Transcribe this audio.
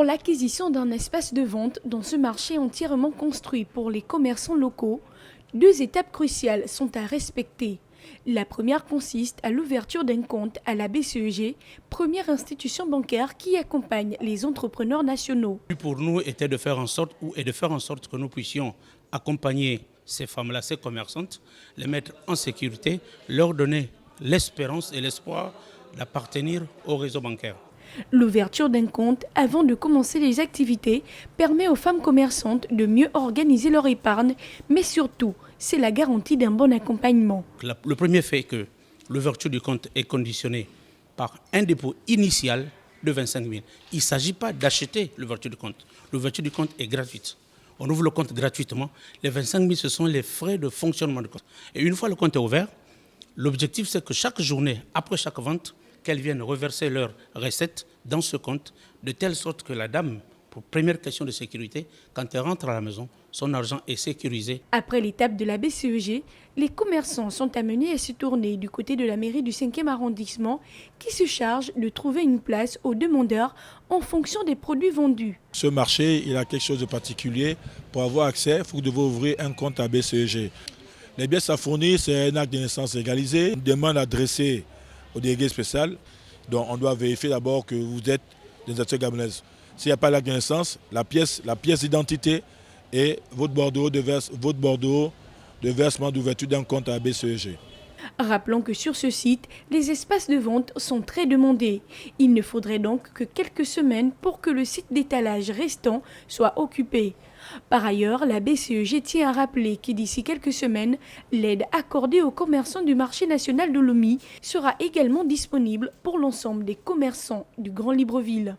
Pour l'acquisition d'un espace de vente dans ce marché entièrement construit pour les commerçants locaux, deux étapes cruciales sont à respecter. La première consiste à l'ouverture d'un compte à la BCEG, première institution bancaire qui accompagne les entrepreneurs nationaux. Pour nous, était de faire en sorte que nous puissions accompagner ces femmes-là, ces commerçantes, les mettre en sécurité, leur donner l'espérance et l'espoir d'appartenir au réseau bancaire. L'ouverture d'un compte avant de commencer les activités permet aux femmes commerçantes de mieux organiser leur épargne, mais surtout, c'est la garantie d'un bon accompagnement. Le premier fait est que l'ouverture du compte est conditionnée par un dépôt initial de 25 000. Il ne s'agit pas d'acheter l'ouverture du compte. L'ouverture du compte est gratuite. On ouvre le compte gratuitement. Les 25 000, ce sont les frais de fonctionnement du compte. Et une fois le compte est ouvert, l'objectif, c'est que chaque journée, après chaque vente, qu'elles viennent reverser leurs recettes dans ce compte, de telle sorte que la dame, pour première question de sécurité, quand elle rentre à la maison, son argent est sécurisé. Après l'étape de la BCEG, les commerçants sont amenés à se tourner du côté de la mairie du 5e arrondissement qui se charge de trouver une place aux demandeurs en fonction des produits vendus. Ce marché, il a quelque chose de particulier. Pour avoir accès, vous devez ouvrir un compte à BCEG. Les pièces à fournir, c'est un acte de naissance égalisé, une demande adressée au délégué spécial. Donc on doit vérifier d'abord que vous êtes des acteurs gabonaises. S'il n'y a pas l'acte de naissance, la pièce d'identité et votre bordereau de versement d'ouverture d'un compte à la BCEG. Rappelons que sur ce site, les espaces de vente sont très demandés. Il ne faudrait donc que quelques semaines pour que le site d'étalage restant soit occupé. Par ailleurs, la BCEG tient à rappeler que d'ici quelques semaines, l'aide accordée aux commerçants du marché national de Lomé sera également disponible pour l'ensemble des commerçants du Grand Libreville.